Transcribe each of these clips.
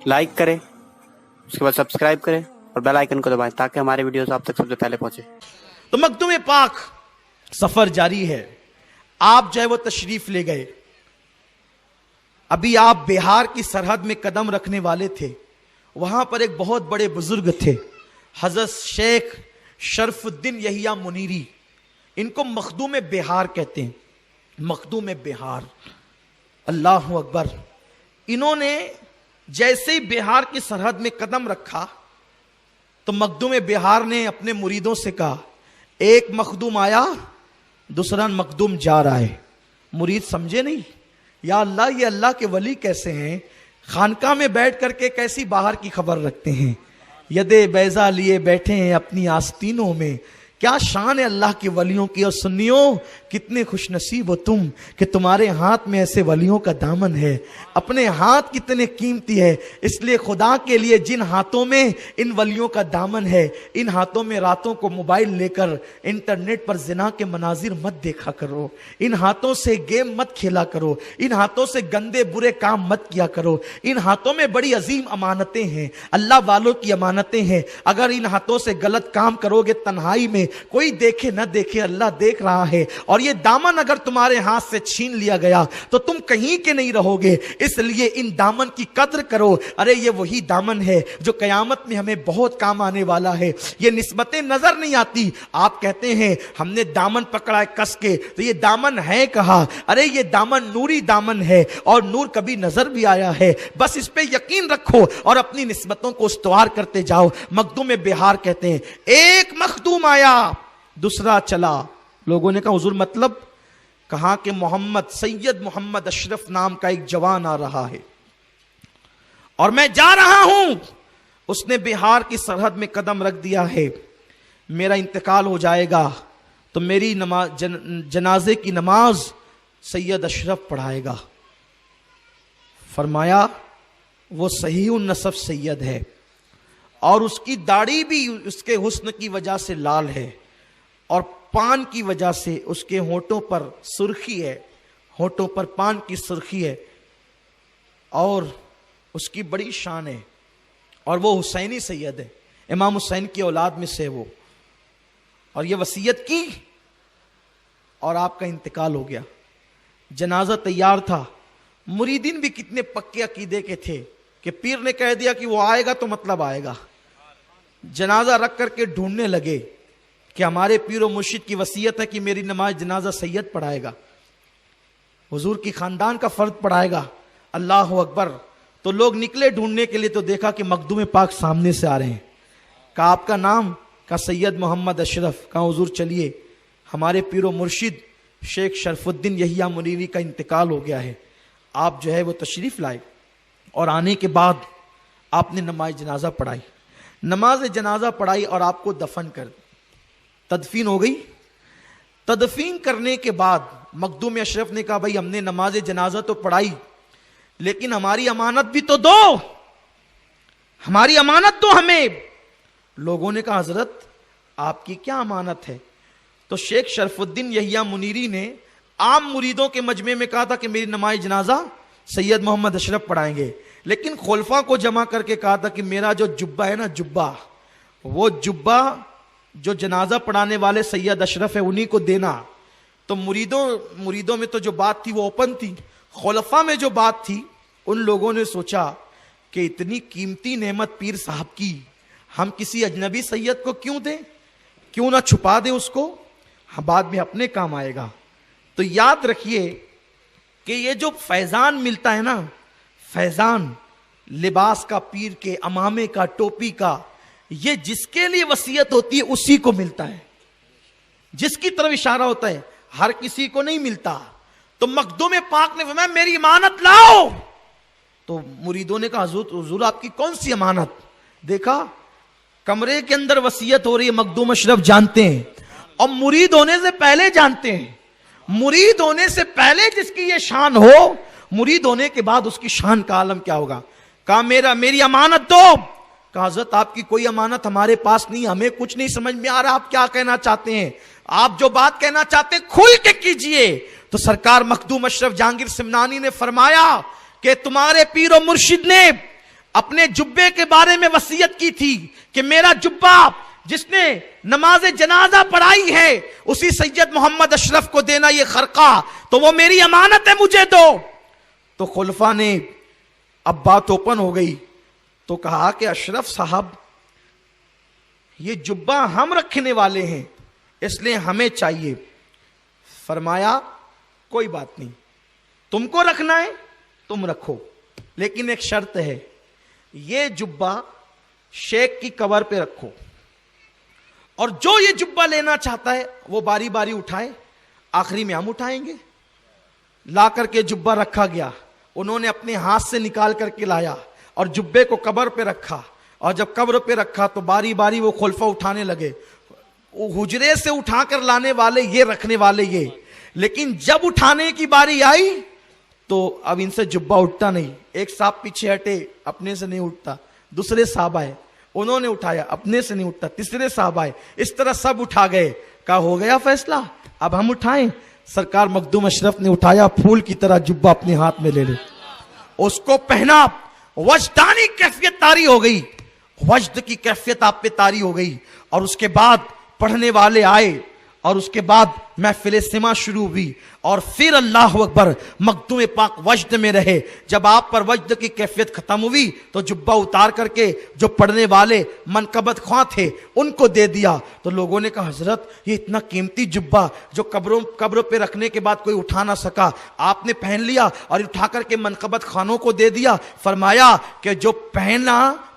Like करें, उसके बाद सब्सक्राइब करें और बेल आइकन को दबाएं ताकि हमारे वीडियोस आप तक सबसे पहले पहुंचे। तो मखदूम पाक सफर जारी है। आप जो है वो तशरीफ ले गए। अभी आप बिहार की सरहद में कदम रखने वाले थे। वहां पर एक बहुत बड़े बुजुर्ग थे, हजरत शेख शरफुद्दीन यहिया मुनीरी। इनको मखदूम बिहार कहते हैं, मखदूम बिहार। अल्लाह अकबर। इन्होंने जैसे ही बिहार की सरहद में कदम रखा तो मखदूम बिहार ने अपने मुरीदों से कहा, एक मखदूम आया, दूसरा मखदूम जा रहा है। मुरीद समझे नहीं, या अल्लाह ये अल्लाह के वली कैसे हैं, खानका में बैठ करके कैसी बाहर की खबर रखते हैं, यदे बैजा लिए बैठे हैं अपनी आस्तीनों में। क्या शान है अल्लाह के वलियों की। और सुन्नियों, कितने खुशनसीब हो तुम कि तुम्हारे हाथ में ऐसे वलियों का दामन है। अपने हाथ कितने कीमती है, इसलिए खुदा के लिए जिन हाथों में इन वलियों का दामन है, इन हाथों में रातों को मोबाइल लेकर इंटरनेट पर जिना के मनाजिर मत देखा करो, इन हाथों से गेम मत खेला करो, इन हाथों से गंदे बुरे काम मत किया करो। इन हाथों में बड़ी अजीम अमानतें हैं, अल्लाह वालों की अमानतें हैं। अगर इन हाथों से गलत काम करोगे तन्हाई में, कोई देखे न देखे अल्लाह देख रहा है, और ये दामन अगर तुम्हारे हाथ से छीन लिया गया तो तुम कहीं के नहीं रहोगे। इसलिए इन दामन की कद्र करो। अरे ये वही दामन है जो कयामत में हमें बहुत काम आने वाला है। ये निस्बतें नजर नहीं आती। आप कहते हैं हमने दामन पकड़ा है कस के, तो ये दामन है कहाँ? अरे ये दामन नूरी दामन है, और नूर कभी नजर भी आया है। बस इस पे यकीन रखो और अपनी निस्बतों को इस्तवार करते जाओ। मखदूम बिहार कहते हैं, एक मखदूम आया, दूसरा चला। लोगों ने कहा हुजूर मतलब? कहा कि मोहम्मद, सैयद मोहम्मद अशरफ नाम का एक जवान आ रहा है और मैं जा रहा हूं। उसने बिहार की सरहद में कदम रख दिया है। मेरा इंतकाल हो जाएगा तो मेरी नमाज, जनाजे की नमाज सैयद अशरफ पढ़ाएगा। फरमाया वो सही नसब सैयद है, और उसकी दाढ़ी भी उसके हुस्न की वजह से लाल है, और पान की वजह से उसके होठों पर सुर्खी है, होठों पर पान की सुर्खी है, और उसकी बड़ी शान है। और वो हुसैनी सैयद है, इमाम हुसैन की औलाद में से वो। और ये वसीयत की और आपका इंतकाल हो गया। जनाजा तैयार था। मुरीदीन भी कितने पक्के अकीदे के थे कि पीर ने कह दिया कि वो आएगा तो मतलब आएगा। जनाजा रख करके ढूंढने लगे कि हमारे पीर और मुर्शिद की वसीयत है कि मेरी नमाज जनाजा सैयद पढ़ाएगा, हुजूर की खानदान का फर्द पढ़ाएगा। अल्लाह अकबर। तो लोग निकले ढूंढने के लिए, तो देखा कि मखदूम पाक सामने से आ रहे हैं। कहा आपका नाम? कहा सैयद मोहम्मद अशरफ। कहा हुजूर चलिए, हमारे पीर और मुर्शिद शेख शरफुद्दीन यहिया मुनीरी का इंतकाल हो गया है, आप जो है वो तशरीफ लाए। और आने के बाद आपने नमाज जनाजा पढ़ाई, नमाज जनाजा पढ़ाई और आपको दफन कर, तदफीन हो गई। तदफीन करने के बाद मखदूम अशरफ ने कहा भाई हमने नमाज जनाजा तो पढ़ाई, लेकिन हमारी अमानत भी तो दो, हमारी अमानत दो हमें। लोगों ने कहा हजरत आपकी क्या अमानत है? तो शेख शरफुद्दीन यहिया मुनीरी ने आम मुरीदों के मजमे में कहा था कि मेरी नमाज जनाजा सैयद मोहम्मद अशरफ पढ़ाएंगे, लेकिन खुलफा को जमा करके कहा था कि मेरा जो जुब्बा है ना, जुब्बा, वो जुब्बा जो जनाजा पढ़ाने वाले सैयद अशरफ है उन्हीं को देना। तो मुरीदों में तो जो बात थी वो ओपन थी। खुलफा में जो बात थी, उन लोगों ने सोचा कि इतनी कीमती नेमत पीर साहब की हम किसी अजनबी सैयद को क्यों दें, क्यों ना छुपा दें उसको, बाद में अपने काम आएगा। तो याद रखिए कि ये जो फैजान मिलता है ना, फैजान लिबास का, पीर के अमामे का, टोपी का, ये जिसके लिए वसीयत होती है उसी को मिलता है, जिसकी तरफ इशारा होता है, हर किसी को नहीं मिलता। तो मखदूम पाक ने फरमाया मेरी अमानत लाओ। तो मुरीदों ने कहा हुजूर आपकी कौन सी अमानत? देखा कमरे के अंदर वसीयत हो रही है, मखदूम अशरफ जानते हैं, और मुरीद होने से पहले जानते हैं। मुरीद होने से पहले जिसकी ये शान हो, मुरीद होने के बाद उसकी शान का आलम क्या होगा। कहा मेरी अमानत दो। कहा हज़रत आपकी कोई अमानत हमारे पास नहीं, हमें कुछ नहीं समझ में आ रहा आप क्या कहना चाहते हैं, आप जो बात कहना चाहते हैं खुल के कीजिए। तो सरकार मखदूम अशरफ जहांगीर सिमनानी ने फरमाया कि तुम्हारे पीर और मुर्शिद ने اپنے جبے کے بارے میں وصیت کی تھی کہ میرا جبہ جس نے نماز جنازہ پڑھائی ہے اسی سید محمد اشرف کو دینا یہ خرقہ، تو وہ میری امانت ہے، مجھے دو۔ تو خلفاء نے اب بات اوپن ہو گئی تو کہا کہ اشرف صاحب یہ جبہ ہم رکھنے والے ہیں اس لیے ہمیں چاہیے۔ فرمایا کوئی بات نہیں، تم کو رکھنا ہے تم رکھو، لیکن ایک شرط ہے، یہ جبہ شیخ کی قبر پہ رکھو، اور جو یہ جبہ لینا چاہتا ہے وہ باری باری اٹھائے، آخری میں ہم اٹھائیں گے۔ لا کر کے جبہ رکھا گیا، انہوں نے اپنے ہاتھ سے نکال کر کے لایا اور جبے کو قبر پہ رکھا، اور جب قبر پہ رکھا تو باری باری وہ خلفاء اٹھانے لگے، حجرے سے اٹھا کر لانے والے یہ، رکھنے والے یہ، لیکن جب اٹھانے کی باری آئی تو اب ان سے جبہ اٹھتا نہیں۔ ایک صاحب پیچھے ہٹے، اپنے سے نہیں اٹھتا، دوسرے صاحب آئے، انہوں نے اٹھایا، اپنے سے نہیں اٹھتا، تیسرے صاحب آئے، اس طرح سب اٹھا گئے۔ کہا ہو گیا فیصلہ، اب ہم اٹھائیں۔ سرکار مخدوم اشرف نے اٹھایا، پھول کی طرح جبہ اپنے ہاتھ میں لے لے، اس کو پہنا، وجدانی کیفیت طاری ہو گئی، وجد کی کیفیت آپ پہ طاری ہو گئی، اور اس کے بعد پڑھنے والے آئے، اور اس کے بعد محفل سما شروع ہوئی، اور پھر اللہ اکبر مخدوم پاک وجد میں رہے۔ جب آپ پر وجد کی کیفیت ختم ہوئی تو جبہ اتار کر کے جو پڑھنے والے منقبت خواہ تھے ان کو دے دیا۔ تو لوگوں نے کہا حضرت یہ اتنا قیمتی جبہ جو قبروں پہ رکھنے کے بعد کوئی اٹھا نہ سکا، آپ نے پہن لیا اور اٹھا کر کے منقبت خانوں کو دے دیا۔ فرمایا کہ جو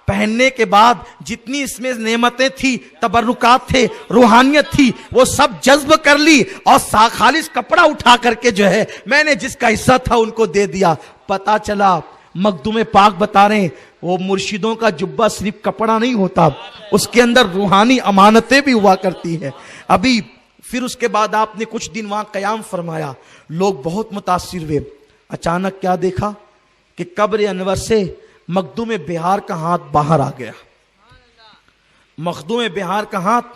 پہننے کے بعد جتنی اس میں نعمتیں تھی، تبرکات تھے، روحانیت تھی، وہ سب جذب کر لی، اور خالص کپڑا اٹھا کر کے جو ہے میں نے جس کا حصہ تھا ان کو دے دیا۔ پتا چلا مخدوم پاک بتا رہے ہیں وہ مرشدوں کا جبہ صرف کپڑا نہیں ہوتا، اس کے اندر روحانی امانتیں بھی ہوا کرتی ہے۔ ابھی پھر اس کے بعد آپ نے کچھ دن وہاں قیام فرمایا، لوگ بہت متاثر ہوئے۔ اچانک کیا دیکھا کہ قبر انور سے مخدوم بہار کا ہاتھ باہر آ گیا، مخدوم بہار کا ہاتھ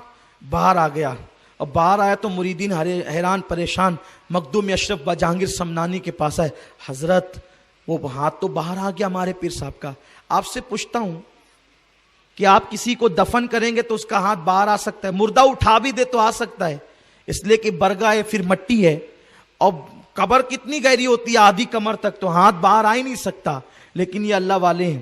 باہر آ گیا، اور باہر آیا تو مریدین حیران پریشان مخدوم اشرف بجہانگیر سمنانی کے پاس آئے، حضرت وہ ہاتھ تو باہر آ گیا ہمارے پیر صاحب کا، آپ سے پوچھتا ہوں کہ آپ کسی کو دفن کریں گے تو اس کا ہاتھ باہر آ سکتا ہے، مردہ اٹھا بھی دے تو آ سکتا ہے، اس لیے کہ برگا ہے پھر مٹی ہے، اور قبر کتنی گہری ہوتی ہے، آدھی کمر تک، تو ہاتھ باہر آ ہی نہیں سکتا۔ لیکن یہ اللہ والے ہیں،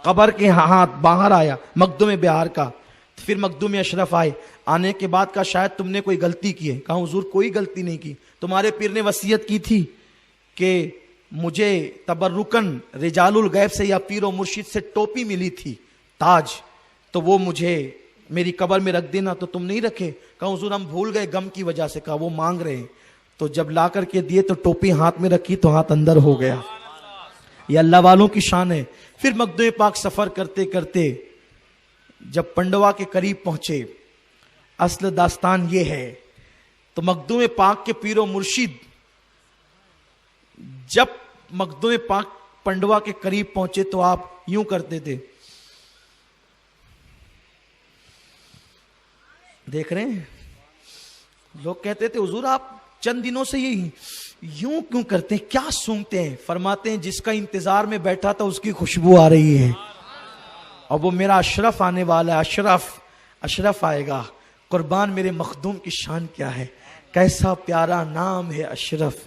قبر کے ہاتھ باہر آیا مخدوم بہار کا۔ پھر مخدوم اشرف آئے، آنے کے بعد کہا شاید تم نے کوئی غلطی کی ہے۔ کہا حضور کوئی غلطی نہیں کی، تمہارے پیر نے وصیت کی تھی کہ مجھے تبرکن رجال الغیب سے یا پیر و مرشد سے ٹوپی ملی تھی، تاج، تو وہ مجھے میری قبر میں رکھ دینا، تو تم نہیں رکھے۔ کہا حضور ہم بھول گئے غم کی وجہ سے۔ کہا وہ مانگ رہے ہیں، تو جب لا کر کے دیے تو ٹوپی ہاتھ میں رکھی تو ہاتھ اندر ہو گیا۔ یہ اللہ والوں کی شان ہے۔ پھر مخدوم پاک سفر کرتے کرتے جب پنڈوا کے قریب پہنچے، اصل داستان یہ ہے، تو مخدوم پاک کے پیر و مرشد جب مخدوم پاک پنڈوا کے قریب پہنچے تو آپ یوں کرتے تھے، دیکھ رہے ہیں، لوگ کہتے تھے حضور آپ چند دنوں سے یوں کیوں کرتے ہیں، کیا سونگتے ہیں؟ فرماتے ہیں جس کا انتظار میں بیٹھا تھا اس کی خوشبو آ رہی ہے، اور وہ میرا اشرف آنے والا ہے، اشرف آئے گا۔ قربان میرے مخدوم کی شان کیا ہے، کیسا پیارا نام ہے اشرف،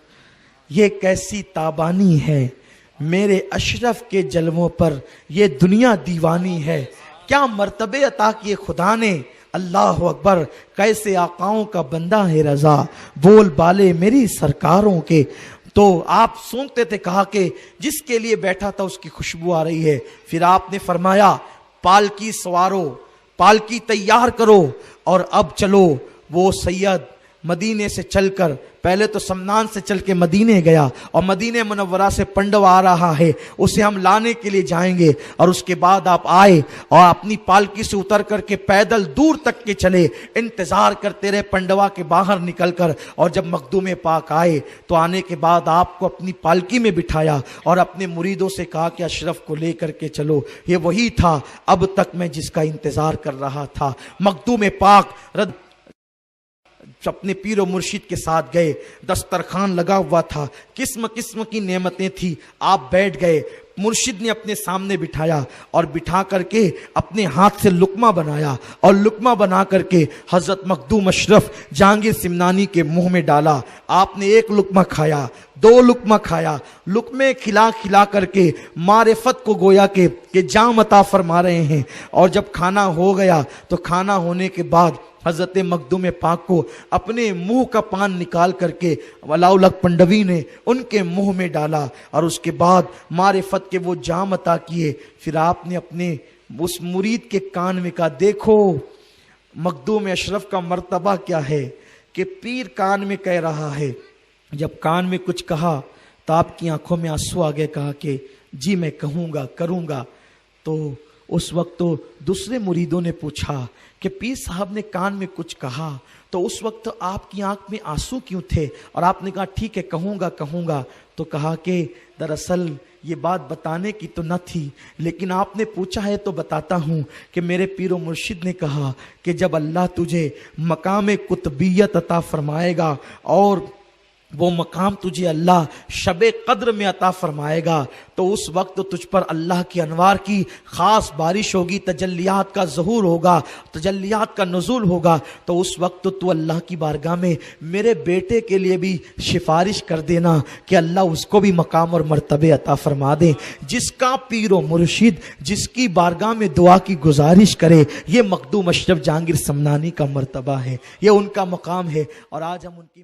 یہ کیسی تابانی ہے، میرے اشرف کے جلووں پر یہ دنیا دیوانی ہے، کیا مرتبے عطا کیے خدا نے، اللہ اکبر، کیسے آقاؤں کا بندہ ہے رضا، بول بالے میری سرکاروں کے۔ تو آپ سونگتے تھے، کہا کہ جس کے لیے بیٹھا تھا اس کی خوشبو آ رہی ہے۔ پھر آپ نے فرمایا پالکی سوارو، پالکی تیار کرو، اور اب چلو۔ وہ سید مدینے سے چل کر، پہلے تو سمنان سے چل کے مدینے گیا، اور مدینے منورہ سے پنڈوا آ رہا ہے، اسے ہم لانے کے لیے جائیں گے۔ اور اس کے بعد آپ آئے اور اپنی پالکی سے اتر کر کے پیدل دور تک کے چلے، انتظار کرتے رہے پنڈوا کے باہر نکل کر۔ اور جب مخدوم پاک آئے تو آنے کے بعد آپ کو اپنی پالکی میں بٹھایا اور اپنے مریدوں سے کہا کہ اشرف کو لے کر کے چلو، یہ وہی تھا اب تک میں جس کا انتظار کر رہا تھا۔ مخدوم پاک अपने पीर और मुर्शिद के साथ गए, दस्तरखान लगा हुआ था, किस्म किस्म की नेमतें थी, आप बैठ गए, मुर्शिद ने अपने सामने बिठाया और बिठा करके अपने हाथ से लुकमा बनाया और लुकमा बना करके हजरत मखदूम अशरफ जहांगीर सिमनानी के मुंह में डाला। आपने एक लुकमा खाया, 2 लुकमा खाया, लुकमे खिला खिला करके मारिफत को गोया के जाम अता फरमा रहे हैं। और जब खाना हो गया तो खाना होने के बाद हजरत मखदूम पाक को अपने मुंह का पान निकाल करके वलाउलक पंडवी ने उनके मुंह में डाला और उसके बाद मारिफत के वो जाम अता किए। फिर आपने अपने उस मुरीद के कान में कहा, देखो मखदूम अशरफ का मर्तबा क्या है कि पीर कान में कह रहा है। जब कान में कुछ कहा तो आपकी आंखों में आंसू आ गए, कहा कि जी मैं कहूँगा, करूँगा। तो उस वक्त तो दूसरे मुरीदों ने पूछा कि पीर साहब ने कान में कुछ कहा, तो उस वक्त आपकी आंख में आंसू क्यों थे? और आपने कहा ठीक है कहूँगा कहूँगा। तो कहा कि दरअसल ये बात बताने की तो न थी, लेकिन आपने पूछा है तो बताता हूँ कि मेरे पीर और मुर्शिद ने कहा कि जब अल्लाह तुझे मकाम कुतबियत अता फरमाएगा और वो मकाम तुझे अल्लाह शबे कद्र में अता फरमाएगा, तो उस वक्त तुझ पर अल्लाह की अनवार की खास बारिश होगी, तजल्लियात का ज़हूर होगा, तजल्लियात का नुज़ूल होगा। तो उस वक्त तू अल्लाह की बारगाह में मेरे बेटे के लिए भी सिफारिश कर देना कि अल्लाह उसको भी मकाम और मर्तबे अता फरमा दे। जिसका पीर और मुर्शिद जिसकी बारगाह में दुआ की गुजारिश करे, ये मखदूम अशरफ जहांगीर समनानी का मर्तबा है, ये उनका मकाम है। और आज हम उनकी